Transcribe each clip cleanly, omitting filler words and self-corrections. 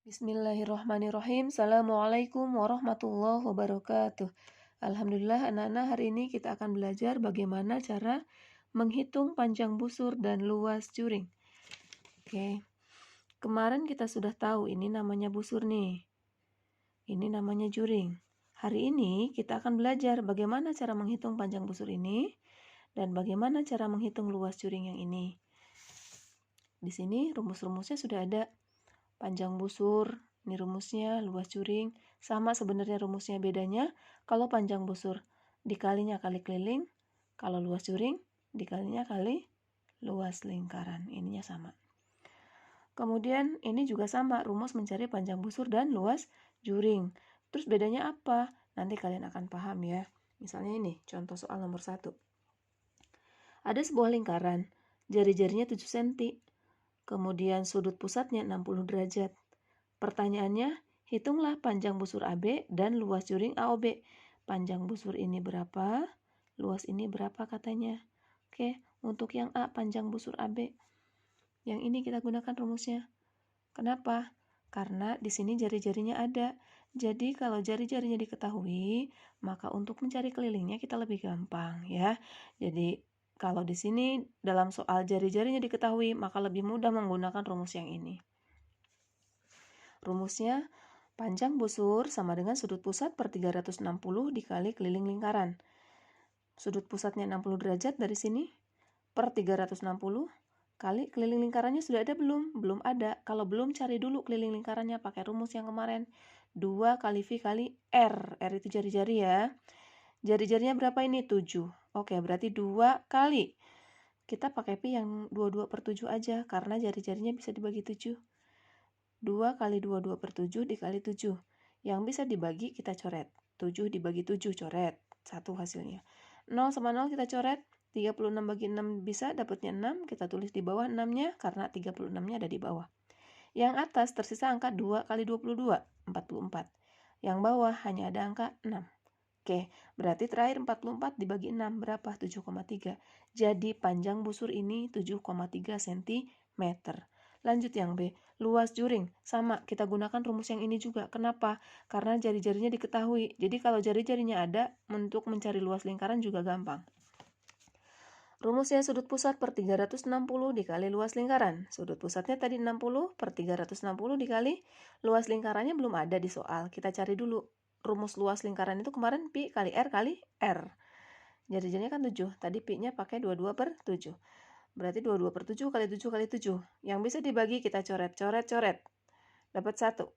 Bismillahirrahmanirrahim. Assalamualaikum warahmatullahi wabarakatuh. Alhamdulillah anak-anak, hari ini kita akan belajar bagaimana cara menghitung panjang busur dan luas juring. Oke. Kemarin kita sudah tahu ini namanya busur nih. Ini namanya juring. Hari ini kita akan belajar bagaimana cara menghitung panjang busur ini dan bagaimana cara menghitung luas juring yang ini. Di sini rumus-rumusnya sudah ada. Panjang busur, ini rumusnya, luas juring, sama sebenarnya rumusnya, bedanya kalau panjang busur dikalinya kali keliling, kalau luas juring dikalinya kali luas lingkaran, ininya sama. Kemudian ini juga sama, rumus mencari panjang busur dan luas juring. Terus bedanya apa? Nanti kalian akan paham ya. Misalnya ini, contoh soal nomor 1. Ada sebuah lingkaran, jari-jarinya 7 cm. Kemudian sudut pusatnya 60 derajat. Pertanyaannya, hitunglah panjang busur AB dan luas juring AOB. Panjang busur ini berapa? Luas ini berapa katanya? Oke, untuk yang A, panjang busur AB. Yang ini kita gunakan rumusnya. Kenapa? Karena di sini jari-jarinya ada. Jadi kalau jari-jarinya diketahui, maka untuk mencari kelilingnya kita lebih gampang ya. Jadi kalau di sini dalam soal jari-jarinya diketahui, maka lebih mudah menggunakan rumus yang ini. Rumusnya, panjang busur sama dengan sudut pusat per 360 dikali keliling lingkaran. Sudut pusatnya 60 derajat dari sini per 360 kali keliling lingkarannya sudah ada belum? Belum ada. Kalau belum, cari dulu keliling lingkarannya pakai rumus yang kemarin. 2 kali V kali R. R itu jari-jari ya. Jari-jarinya berapa ini? 7. Oke, berarti 2 kali. Kita pakai pi yang 22 per 7 aja, karena jari-jarinya bisa dibagi 7. 2 kali 22 per 7 dikali 7. Yang bisa dibagi kita coret. 7 dibagi 7 coret. 1 hasilnya. 0 sama 0 kita coret. 36 bagi 6 bisa, dapatnya 6. Kita tulis di bawah 6-nya, karena 36-nya ada di bawah. Yang atas tersisa angka 2 kali 22, 44. Yang bawah hanya ada angka 6. Oke, berarti terakhir 44 dibagi 6 berapa? 7,3. Jadi panjang busur ini 7,3 cm. Lanjut yang B, luas juring. Sama, kita gunakan rumus yang ini juga. Kenapa? Karena jari-jarinya diketahui. Jadi kalau jari-jarinya ada, untuk mencari luas lingkaran juga gampang. Rumusnya sudut pusat per 360 dikali luas lingkaran. Sudut pusatnya tadi 60 per 360 dikali luas lingkarannya belum ada di soal. Kita cari dulu. Rumus luas lingkaran itu kemarin pi kali R kali R. Jari-jarinya kan 7. Tadi pi-nya pakai 22 per 7. Berarti 22 per 7 kali 7 kali 7. Yang bisa dibagi kita coret. Dapat 1.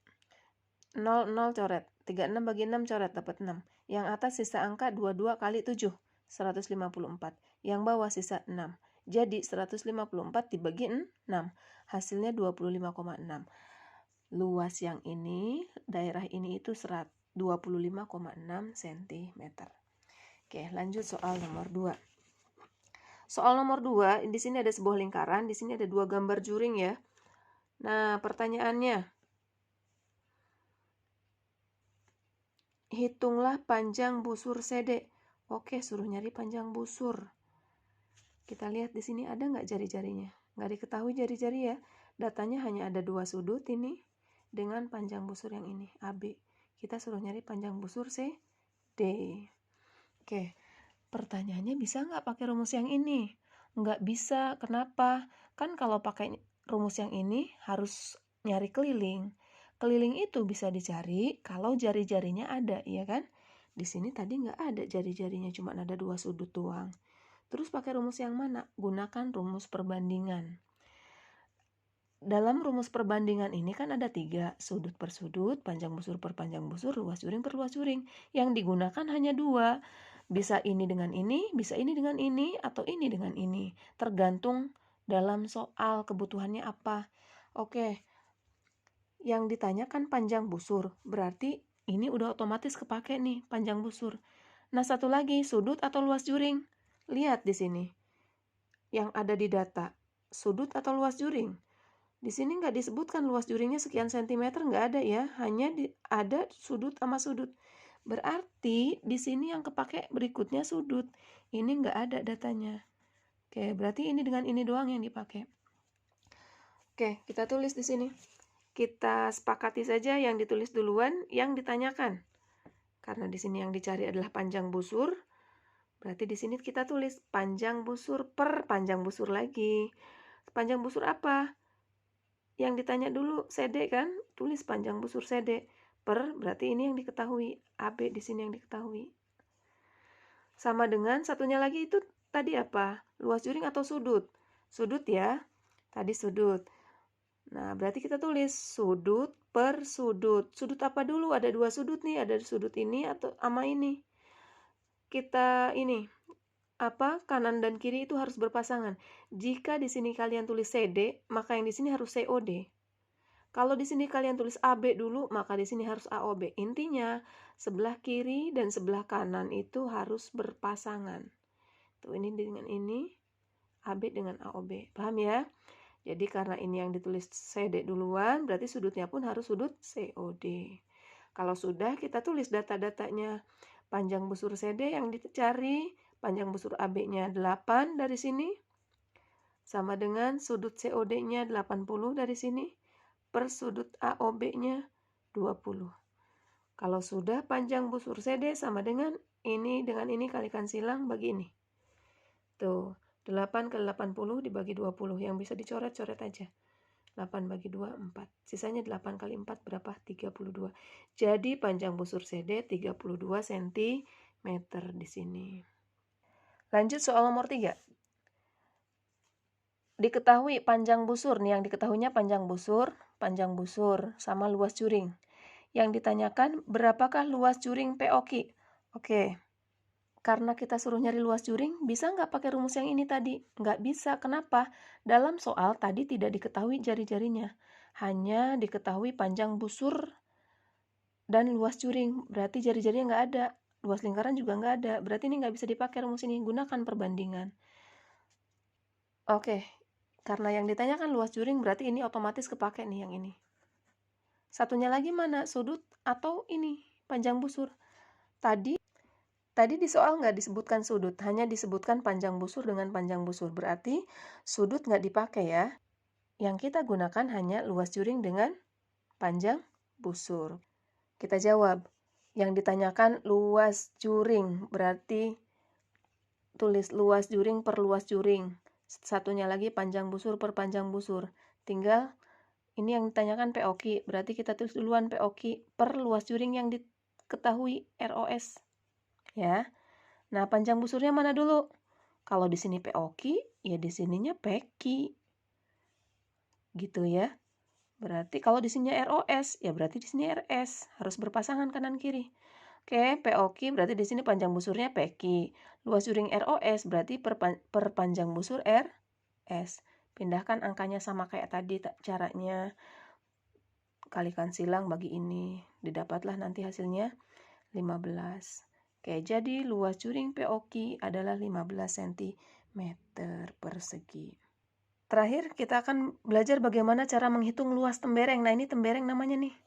0, 0 coret. 36 bagi 6 coret. Dapat 6. Yang atas sisa angka 22 kali 7. 154. Yang bawah sisa 6. Jadi 154 dibagi 6. Hasilnya 25,6. Luas yang ini, daerah ini itu 25,6 cm. Oke, lanjut soal nomor 2. Soal nomor 2, di sini ada sebuah lingkaran, di sini ada 2 gambar juring ya. Nah, pertanyaannya, hitunglah panjang busur CD. Oke, suruh nyari panjang busur. Kita lihat di sini ada nggak jari-jarinya? Nggak diketahui jari-jari ya. Datanya hanya ada 2 sudut ini dengan panjang busur yang ini, AB. Kita suruh nyari panjang busur CD. Oke, pertanyaannya bisa nggak pakai rumus yang ini? Nggak bisa, kenapa? Kan kalau pakai rumus yang ini harus nyari keliling. Keliling itu bisa dicari kalau jari-jarinya ada, ya kan? Di sini tadi nggak ada jari-jarinya, cuma ada 2 sudut doang. Terus pakai rumus yang mana? Gunakan rumus perbandingan. Dalam rumus perbandingan ini kan ada 3, sudut per sudut, panjang busur per panjang busur, luas juring per luas juring. Yang digunakan hanya 2. Bisa ini dengan ini, bisa ini dengan ini, atau ini dengan ini. Tergantung dalam soal kebutuhannya apa. Oke, yang ditanyakan panjang busur, berarti ini udah otomatis kepake nih, panjang busur. Nah, satu lagi, sudut atau luas juring. Lihat di sini, yang ada di data, sudut atau luas juring. Di sini nggak disebutkan luas juringnya sekian sentimeter, nggak ada ya, hanya ada sudut sama sudut. Berarti di sini yang kepake berikutnya sudut. Ini nggak ada datanya. Oke, berarti ini dengan ini doang yang dipakai. Oke, kita tulis di sini. kita sepakati saja yang ditulis duluan yang ditanyakan. Karena di sini yang dicari adalah panjang busur, berarti di sini kita tulis panjang busur per panjang busur lagi. Panjang busur apa? Yang ditanya dulu CD kan, tulis panjang busur CD per, berarti ini yang diketahui, AB di sini yang diketahui. Sama dengan satunya lagi itu tadi apa? Luas juring atau sudut? Sudut ya, tadi sudut. Nah, berarti kita tulis sudut per sudut. Sudut apa dulu? Ada dua sudut nih, ada sudut ini atau sama ini. Kita ini apa? Kanan dan kiri itu harus berpasangan. Jika di sini kalian tulis CD, maka yang di sini harus COD. Kalau di sini kalian tulis AB dulu, maka di sini harus AOB. Intinya, sebelah kiri dan sebelah kanan itu harus berpasangan. Tuh, ini dengan ini, AB dengan AOB. Paham ya? Jadi karena ini yang ditulis CD duluan, berarti sudutnya pun harus sudut COD. Kalau sudah, kita tulis data-datanya. Panjang busur CD yang dicari, panjang busur AB-nya 8 dari sini, sama dengan sudut COD-nya 80 dari sini, per sudut AOB-nya 20. Kalau sudah, panjang busur CD sama dengan ini kalikan silang bagi ini. Tuh. 8 ke 80 dibagi 20, yang bisa dicoret-coret aja. 8 bagi 2, 4. Sisanya 8 kali 4 berapa? 32. Jadi panjang busur CD 32 cm di sini. Lanjut soal nomor 3. Diketahui panjang busur, nih yang diketahuinya panjang busur sama luas juring. Yang ditanyakan berapakah luas juring POQ? Oke. Karena kita suruh nyari luas juring, bisa nggak pakai rumus yang ini tadi? Nggak bisa. Kenapa? Dalam soal tadi tidak diketahui jari-jarinya. Hanya diketahui panjang busur dan luas juring. Berarti jari-jarinya nggak ada. Luas lingkaran juga nggak ada. Berarti ini nggak bisa dipakai rumus ini. Gunakan perbandingan. Oke. Karena yang ditanyakan luas juring, berarti ini otomatis kepake nih yang ini. Satunya lagi mana? Sudut atau ini? Panjang busur. Tadi di soal nggak disebutkan sudut, hanya disebutkan panjang busur dengan panjang busur. Berarti sudut nggak dipakai ya. Yang kita gunakan hanya luas juring dengan panjang busur. Kita jawab. Yang ditanyakan luas juring, berarti tulis luas juring per luas juring. Satunya lagi panjang busur per panjang busur. Tinggal ini yang ditanyakan POQ, berarti kita tulis duluan POQ per luas juring yang diketahui ROS. Ya. Nah, panjang busurnya mana dulu? Kalau di sini POQ, ya di sininya PQ. Gitu ya. Berarti kalau di sini ROS, ya berarti di sini RS. Harus berpasangan kanan kiri. Oke, POQ berarti di sini panjang busurnya PQ. Luas juring ROS berarti per panjang busur RS. Pindahkan angkanya sama kayak tadi caranya. Kalikan silang bagi ini. Didapatlah nanti hasilnya 15. Oke, jadi luas juring POQ adalah 15 cm persegi. Terakhir, kita akan belajar bagaimana cara menghitung luas tembereng. Nah, ini tembereng namanya nih.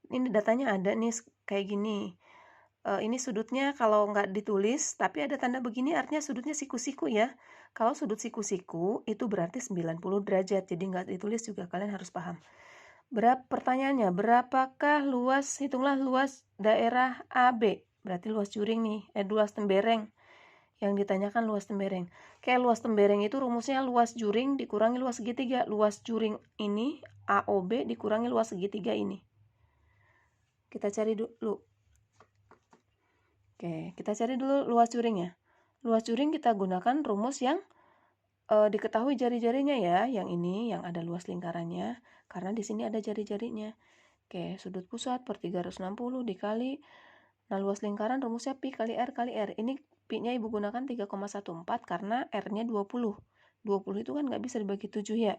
Ini datanya ada nih, kayak gini. Ini sudutnya kalau nggak ditulis, tapi ada tanda begini, artinya sudutnya siku-siku ya. Kalau sudut siku-siku, itu berarti 90 derajat. Jadi nggak ditulis juga, kalian harus paham. Pertanyaannya, berapakah luas, hitunglah luas daerah AB. Berarti luas juring nih, luas tembereng. Yang ditanyakan luas tembereng. Kayak luas tembereng itu rumusnya luas juring dikurangi luas segitiga. Luas juring ini, AOB dikurangi luas segitiga ini. Kita cari dulu. Oke, kita cari dulu luas juringnya. Luas juring kita gunakan rumus yang diketahui jari-jarinya ya. Yang ini, yang ada luas lingkarannya. Karena di sini ada jari-jarinya. Oke, sudut pusat per 360 dikali. Nah, luas lingkaran rumusnya pi kali R kali R. Ini pi-nya ibu gunakan 3,14 karena R-nya 20. 20 itu kan nggak bisa dibagi 7 ya.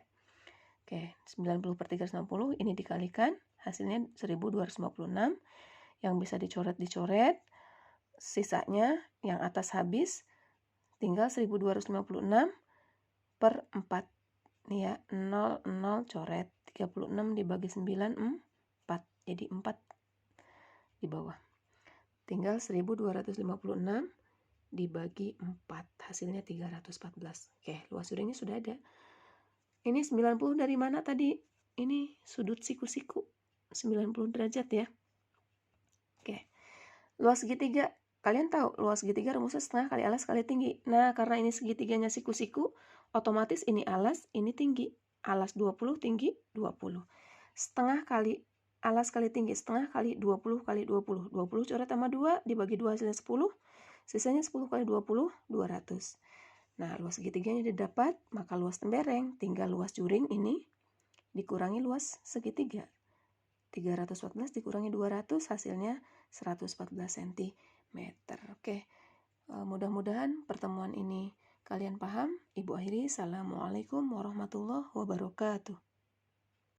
Oke, 90 per 360 ini dikalikan. Hasilnya 1256. Yang bisa dicoret-dicoret. Sisanya yang atas habis. Tinggal 1256 per 4. Nih ya, 0, 0 coret. 36 dibagi 9, 4. Jadi 4 di bawah. Tinggal 1256 dibagi 4. Hasilnya 314. Oke, luas juringnya sudah ada. Ini 90 dari mana tadi? ini sudut siku-siku 90 derajat ya. Oke. Luas segitiga. Kalian tahu luas segitiga rumusnya setengah kali alas kali tinggi. Nah, karena ini segitiganya siku-siku, otomatis ini alas, ini tinggi. Alas 20, tinggi 20. Setengah kali alas kali tinggi, setengah kali 20 kali 20. 20 coret sama 2, dibagi 2 hasilnya 10. Sisanya 10 kali 20, 200. Nah, luas segitiganya didapat, maka luas tembereng tinggal luas juring ini dikurangi luas segitiga. 314 dikurangi 200 hasilnya 114 cm. Oke, mudah-mudahan pertemuan ini kalian paham. Ibu akhiri, Assalamualaikum warahmatullahi wabarakatuh.